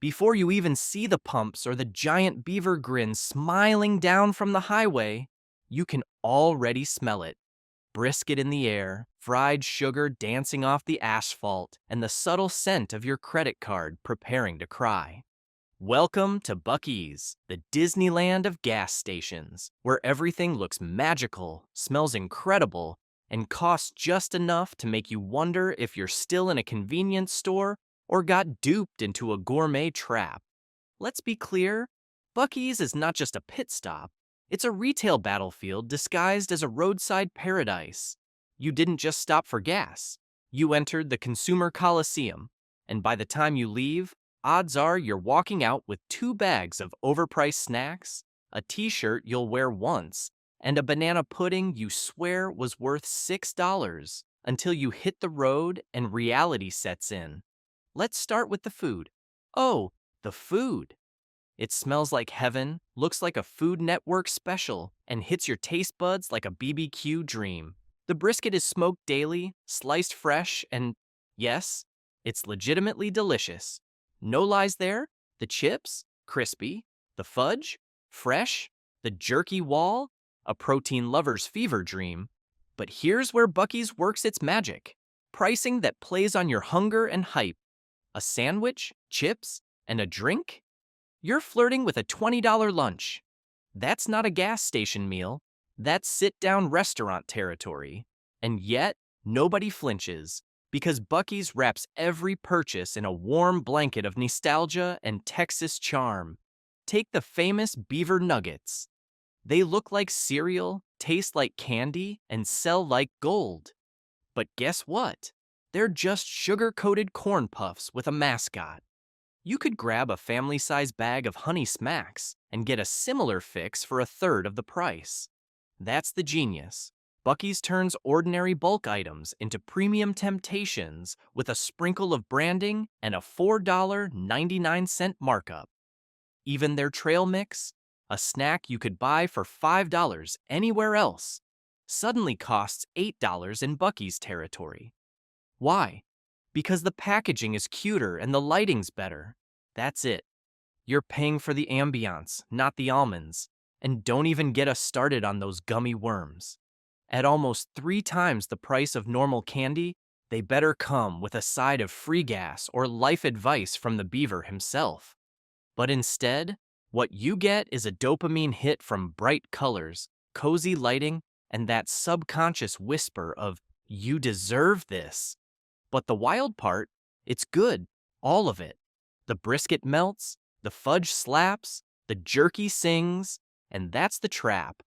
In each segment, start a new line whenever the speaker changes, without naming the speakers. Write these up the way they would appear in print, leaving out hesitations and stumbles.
Before you even see the pumps or the giant beaver grin smiling down from the highway, you can already smell it. Brisket in the air, fried sugar dancing off the asphalt, and the subtle scent of your credit card preparing to cry. Welcome to Buc-ee's, the Disneyland of gas stations, where everything looks magical, smells incredible, and costs just enough to make you wonder if you're still in a convenience store or got duped into a gourmet trap. Let's be clear, Buc-ee's is not just a pit stop. It's a retail battlefield disguised as a roadside paradise. You didn't just stop for gas. You entered the Consumer Coliseum, and by the time you leave, odds are you're walking out with 2 bags of overpriced snacks, a t-shirt you'll wear once, and a banana pudding you swear was worth $6 until you hit the road and reality sets in. Let's start with the food. Oh, the food. It smells like heaven, looks like a Food Network special, and hits your taste buds like a BBQ dream. The brisket is smoked daily, sliced fresh, and yes, it's legitimately delicious. No lies there. The chips, crispy. The fudge, fresh. The jerky wall, a protein lover's fever dream. But here's where Buc-ee's works its magic. Pricing that plays on your hunger and hype. A sandwich, chips, and a drink? You're flirting with a $20 lunch. That's not a gas station meal. That's sit-down restaurant territory. And yet, nobody flinches, because Buc-ee's wraps every purchase in a warm blanket of nostalgia and Texas charm. Take the famous beaver nuggets. They look like cereal, taste like candy, and sell like gold. But guess what? They're just sugar-coated corn puffs with a mascot. You could grab a family-size bag of Honey Smacks and get a similar fix for a third of the price. That's the genius. Buc-ee's turns ordinary bulk items into premium temptations with a sprinkle of branding and a $4.99 markup. Even their trail mix, a snack you could buy for $5 anywhere else, suddenly costs $8 in Buc-ee's territory. Why? Because the packaging is cuter and the lighting's better. That's it. You're paying for the ambiance, not the almonds. And don't even get us started on those gummy worms. At almost 3 times the price of normal candy, they better come with a side of free gas or life advice from the beaver himself. But instead, what you get is a dopamine hit from bright colors, cozy lighting, and that subconscious whisper of, "You deserve this." But the wild part, it's good, all of it. The brisket melts, the fudge slaps, the jerky sings, and that's the trap.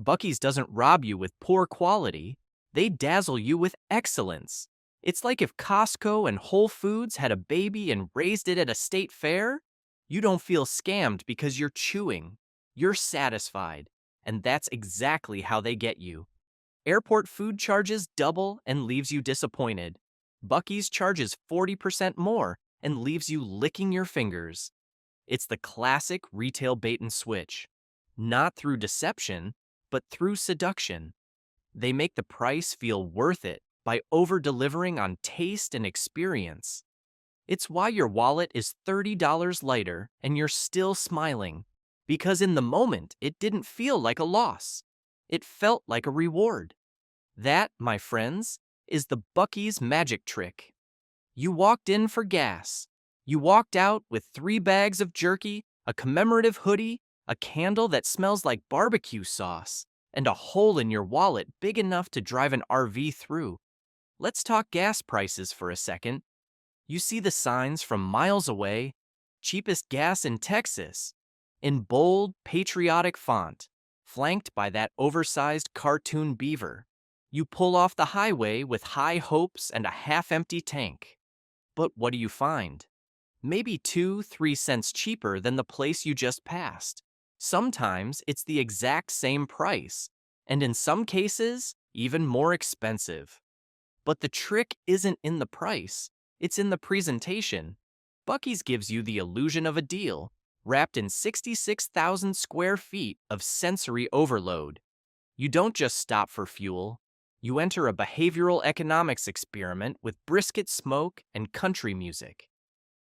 Buc-ee's doesn't rob you with poor quality, they dazzle you with excellence. It's like if Costco and Whole Foods had a baby and raised it at a state fair. You don't feel scammed because you're chewing. You're satisfied, and that's exactly how they get you. Airport food charges double and leaves you disappointed. Buc-ee's charges 40% more and leaves you licking your fingers. It's the classic retail bait and switch. Not through deception, but through seduction. They make the price feel worth it by over-delivering on taste and experience. It's why your wallet is $30 lighter and you're still smiling. Because in the moment, it didn't feel like a loss. It felt like a reward. That, my friends, is the Buc-ee's magic trick. You walked in for gas. You walked out with 3 bags of jerky, a commemorative hoodie, a candle that smells like barbecue sauce, and a hole in your wallet big enough to drive an RV through. Let's talk gas prices for a second. You see the signs from miles away, cheapest gas in Texas, in bold, patriotic font, flanked by that oversized cartoon beaver. You pull off the highway with high hopes and a half-empty tank. But what do you find? Maybe 2-3 cents cheaper than the place you just passed. Sometimes it's the exact same price, and in some cases, even more expensive. But the trick isn't in the price, it's in the presentation. Buc-ee's gives you the illusion of a deal, wrapped in 66,000 square feet of sensory overload. You don't just stop for fuel. You enter a behavioral economics experiment with brisket smoke and country music.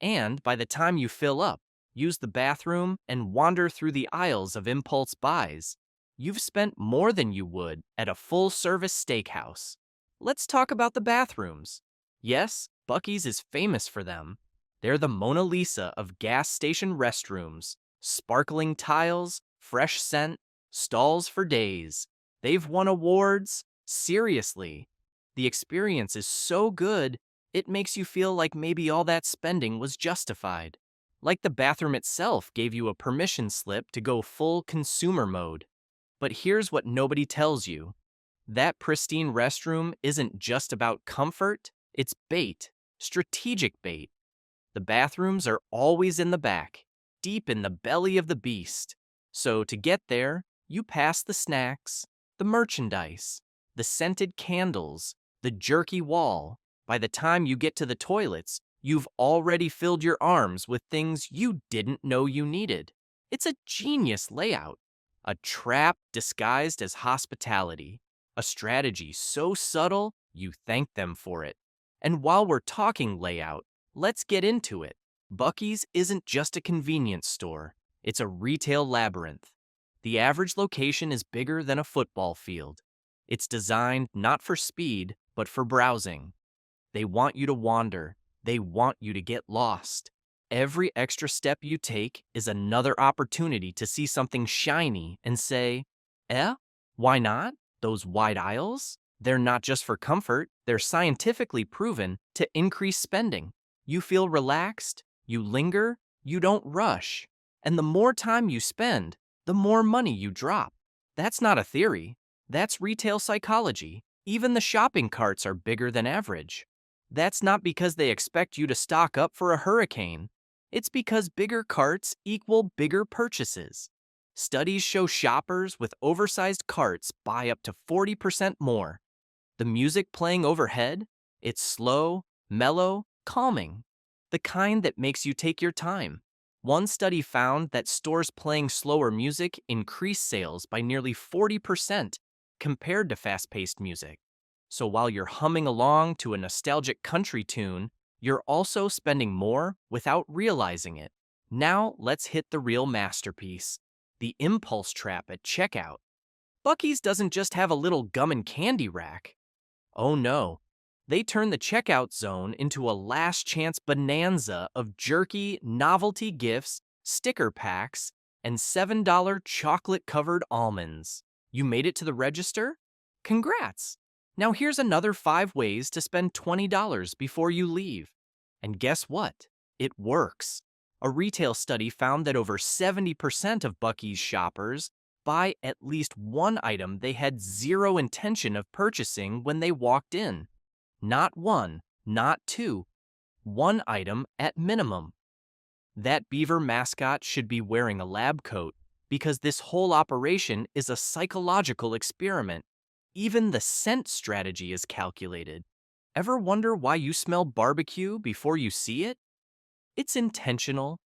And by the time you fill up, use the bathroom, and wander through the aisles of impulse buys, you've spent more than you would at a full-service steakhouse. Let's talk about the bathrooms. Yes, Buc-ee's is famous for them. They're the Mona Lisa of gas station restrooms. Sparkling tiles, fresh scent, stalls for days. They've won awards. Seriously. The experience is so good, it makes you feel like maybe all that spending was justified. Like the bathroom itself gave you a permission slip to go full consumer mode. But here's what nobody tells you. That pristine restroom isn't just about comfort, it's bait, strategic bait. The bathrooms are always in the back, deep in the belly of the beast. So to get there, you pass the snacks, the merchandise, the scented candles, the jerky wall. By the time you get to the toilets, you've already filled your arms with things you didn't know you needed. It's a genius layout, a trap disguised as hospitality, a strategy so subtle you thank them for it. And while we're talking layout, let's get into it. Buc-ee's isn't just a convenience store, it's a retail labyrinth. The average location is bigger than a football field. It's designed not for speed, but for browsing. They want you to wander. They want you to get lost. Every extra step you take is another opportunity to see something shiny and say, why not? Those wide aisles? They're not just for comfort, they're scientifically proven to increase spending. You feel relaxed, you linger, you don't rush. And the more time you spend, the more money you drop. That's not a theory. That's retail psychology. Even the shopping carts are bigger than average. That's not because they expect you to stock up for a hurricane. It's because bigger carts equal bigger purchases. Studies show shoppers with oversized carts buy up to 40% more. The music playing overhead, it's slow, mellow, calming. The kind that makes you take your time. One study found that stores playing slower music increase sales by nearly 40% compared to fast-paced music. So while you're humming along to a nostalgic country tune, you're also spending more without realizing it. Now let's hit the real masterpiece, the impulse trap at checkout. Buc-ee's doesn't just have a little gum and candy rack. Oh no, they turn the checkout zone into a last-chance bonanza of jerky, novelty gifts, sticker packs, and $7 chocolate-covered almonds. You made it to the register? Congrats! Now here's another 5 ways to spend $20 before you leave. And guess what? It works. A retail study found that over 70% of Buc-ee's shoppers buy at least one item they had zero intention of purchasing when they walked in. Not one, not two. One item at minimum. That beaver mascot should be wearing a lab coat because this whole operation is a psychological experiment. Even the scent strategy is calculated. Ever wonder why you smell barbecue before you see it? It's intentional.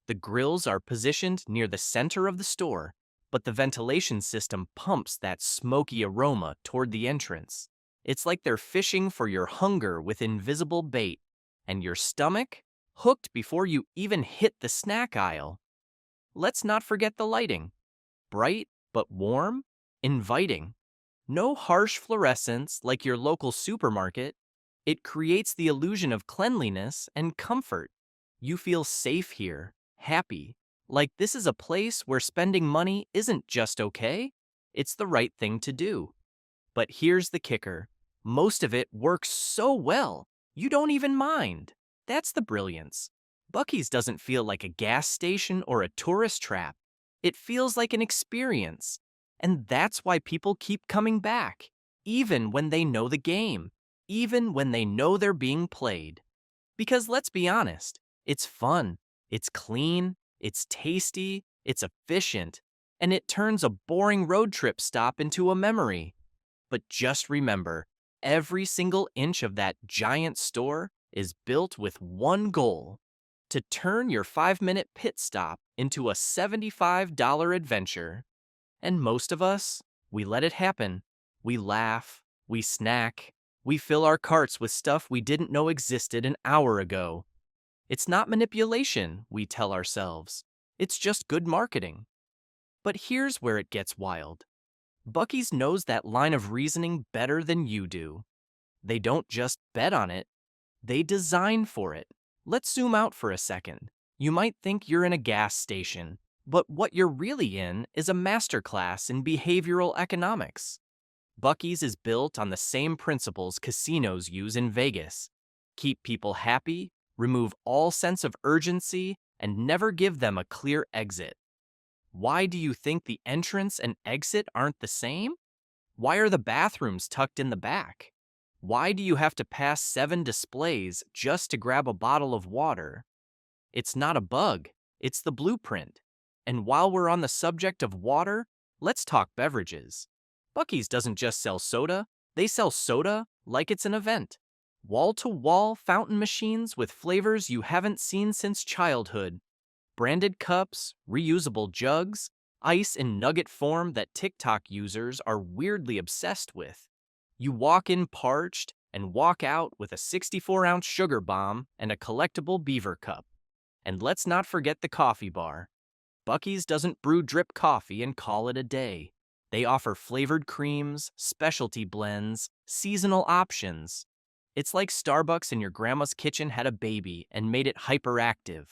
The grills are positioned near the center of the store, but the ventilation system pumps that smoky aroma toward the entrance. It's like they're fishing for your hunger with invisible bait, and your stomach, hooked before you even hit the snack aisle. Let's not forget the lighting. Bright but warm, inviting. No harsh fluorescence like your local supermarket. It creates the illusion of cleanliness and comfort. You feel safe here, happy, like this is a place where spending money isn't just okay, it's the right thing to do. But here's the kicker. Most of it works so well, you don't even mind. That's the brilliance. Buc-ee's doesn't feel like a gas station or a tourist trap. It feels like an experience. And that's why people keep coming back, even when they know the game, even when they know they're being played. Because let's be honest, it's fun, it's clean, it's tasty, it's efficient, and it turns a boring road trip stop into a memory. But just remember, every single inch of that giant store is built with one goal: to turn your 5-minute pit stop into a $75 adventure. And most of us, we let it happen. We laugh, we snack, we fill our carts with stuff we didn't know existed an hour ago. It's not manipulation, we tell ourselves. It's just good marketing. But here's where it gets wild. Buc-ee's knows that line of reasoning better than you do. They don't just bet on it, they design for it. Let's zoom out for a second. You might think you're in a gas station, but what you're really in is a masterclass in behavioral economics. Buc-ee's is built on the same principles casinos use in Vegas. Keep people happy, remove all sense of urgency, and never give them a clear exit. Why do you think the entrance and exit aren't the same? Why are the bathrooms tucked in the back? Why do you have to pass 7 displays just to grab a bottle of water? It's not a bug, it's the blueprint. And while we're on the subject of water, let's talk beverages. Buc-ee's doesn't just sell soda, they sell soda like it's an event. Wall-to-wall fountain machines with flavors you haven't seen since childhood. Branded cups, reusable jugs, ice in nugget form that TikTok users are weirdly obsessed with. You walk in parched and walk out with a 64-ounce sugar bomb and a collectible beaver cup. And let's not forget the coffee bar. Buc-ee's doesn't brew drip coffee and call it a day. They offer flavored creams, specialty blends, seasonal options. It's like Starbucks in your grandma's kitchen had a baby and made it hyperactive.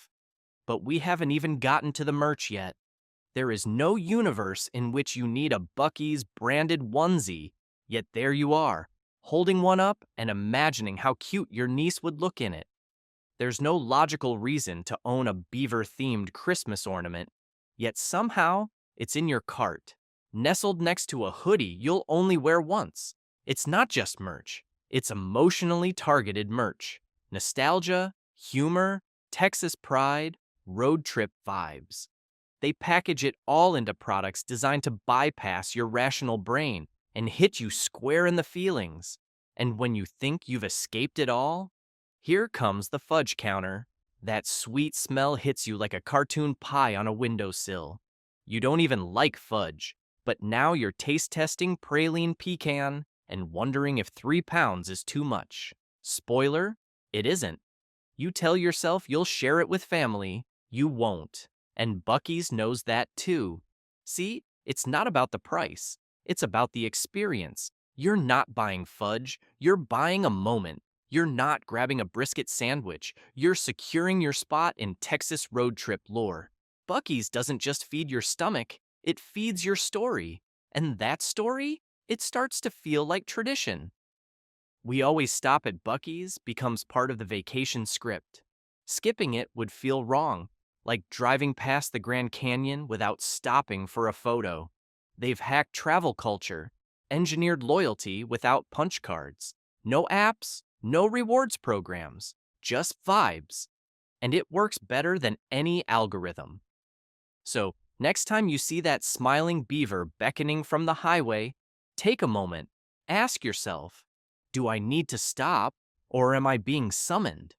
But we haven't even gotten to the merch yet. There is no universe in which you need a Buc-ee's branded onesie, yet there you are, holding one up and imagining how cute your niece would look in it. There's no logical reason to own a beaver-themed Christmas ornament, yet somehow it's in your cart, nestled next to a hoodie you'll only wear once. It's not just merch, it's emotionally targeted merch. Nostalgia, humor, Texas pride, road trip vibes. They package it all into products designed to bypass your rational brain and hit you square in the feelings. And when you think you've escaped it all, here comes the fudge counter. That sweet smell hits you like a cartoon pie on a windowsill. You don't even like fudge, but now you're taste testing praline pecan and wondering if 3 pounds is too much. Spoiler, it isn't. You tell yourself you'll share it with family, you won't. And Buc-ee's knows that too. See, it's not about the price, it's about the experience. You're not buying fudge, you're buying a moment. You're not grabbing a brisket sandwich, you're securing your spot in Texas road trip lore. Buc-ee's doesn't just feed your stomach, it feeds your story. And that story, it starts to feel like tradition. We always stop at Buc-ee's becomes part of the vacation script. Skipping it would feel wrong, like driving past the Grand Canyon without stopping for a photo. They've hacked travel culture, engineered loyalty without punch cards. No apps, no rewards programs, just vibes. And it works better than any algorithm. So, next time you see that smiling beaver beckoning from the highway, take a moment, ask yourself, do I need to stop, or am I being summoned?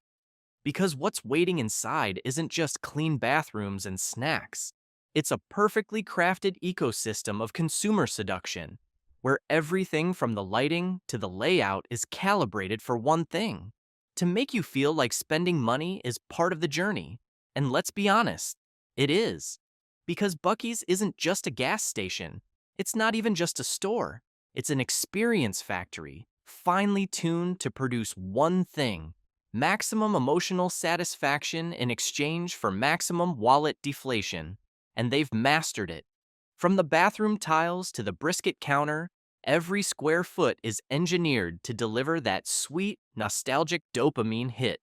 Because what's waiting inside isn't just clean bathrooms and snacks. It's a perfectly crafted ecosystem of consumer seduction, where everything from the lighting to the layout is calibrated for one thing, to make you feel like spending money is part of the journey. And let's be honest, it is. Because Buc-ee's isn't just a gas station. It's not even just a store. It's an experience factory, finely tuned to produce one thing: maximum emotional satisfaction in exchange for maximum wallet deflation. And they've mastered it. From the bathroom tiles to the brisket counter, every square foot is engineered to deliver that sweet, nostalgic dopamine hit.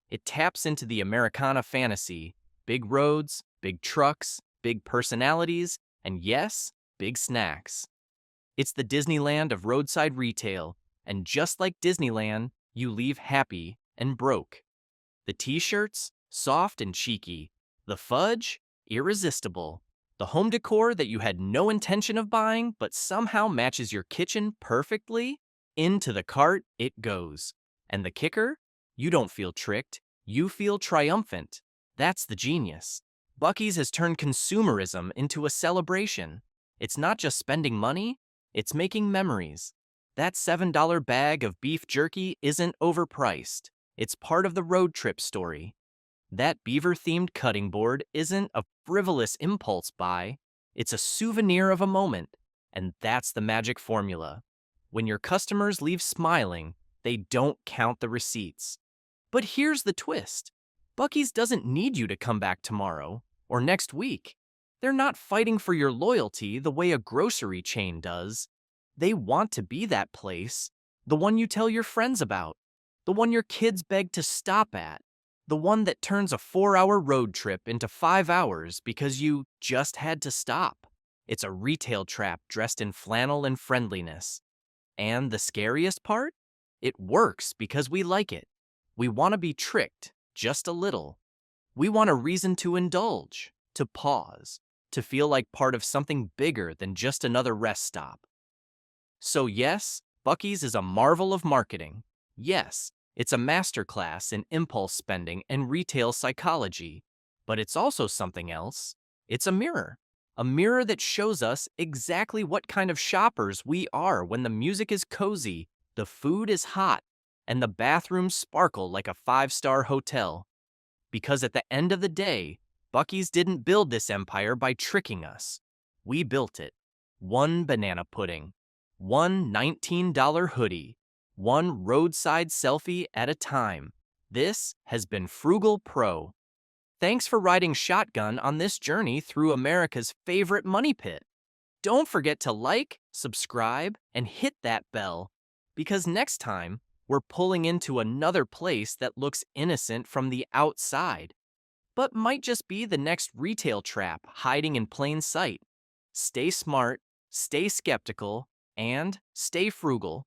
It taps into the Americana fantasy: big roads, big trucks, big personalities, and yes, big snacks. It's the Disneyland of roadside retail, and just like Disneyland, you leave happy and broke. The t-shirts, soft and cheeky. The fudge, irresistible. The home decor that you had no intention of buying but somehow matches your kitchen perfectly, into the cart it goes. And the kicker? You don't feel tricked, you feel triumphant. That's the genius. Buc-ee's has turned consumerism into a celebration. It's not just spending money, it's making memories. That $7 bag of beef jerky isn't overpriced. It's part of the road trip story. That beaver-themed cutting board isn't a frivolous impulse buy, it's a souvenir of a moment, and that's the magic formula. When your customers leave smiling, they don't count the receipts. But here's the twist. Buc-ee's doesn't need you to come back tomorrow or next week. They're not fighting for your loyalty the way a grocery chain does. They want to be that place, the one you tell your friends about, the one your kids beg to stop at, the one that turns a 4-hour road trip into 5 hours because you just had to stop. It's a retail trap dressed in flannel and friendliness. And the scariest part? It works because we like it. We want to be tricked, just a little. We want a reason to indulge, to pause, to feel like part of something bigger than just another rest stop. So yes, Buc-ee's is a marvel of marketing. Yes, it's a masterclass in impulse spending and retail psychology. But it's also something else. It's a mirror. A mirror that shows us exactly what kind of shoppers we are when the music is cozy, the food is hot, and the bathrooms sparkle like a 5-star hotel. Because at the end of the day, Buc-ee's didn't build this empire by tricking us. We built it. One banana pudding, one $19 hoodie, one roadside selfie at a time. This has been Frugal Pro. Thanks for riding shotgun on this journey through America's favorite money pit. Don't forget to like, subscribe, and hit that bell, because next time, we're pulling into another place that looks innocent from the outside, but might just be the next retail trap hiding in plain sight. Stay smart, stay skeptical, and stay frugal.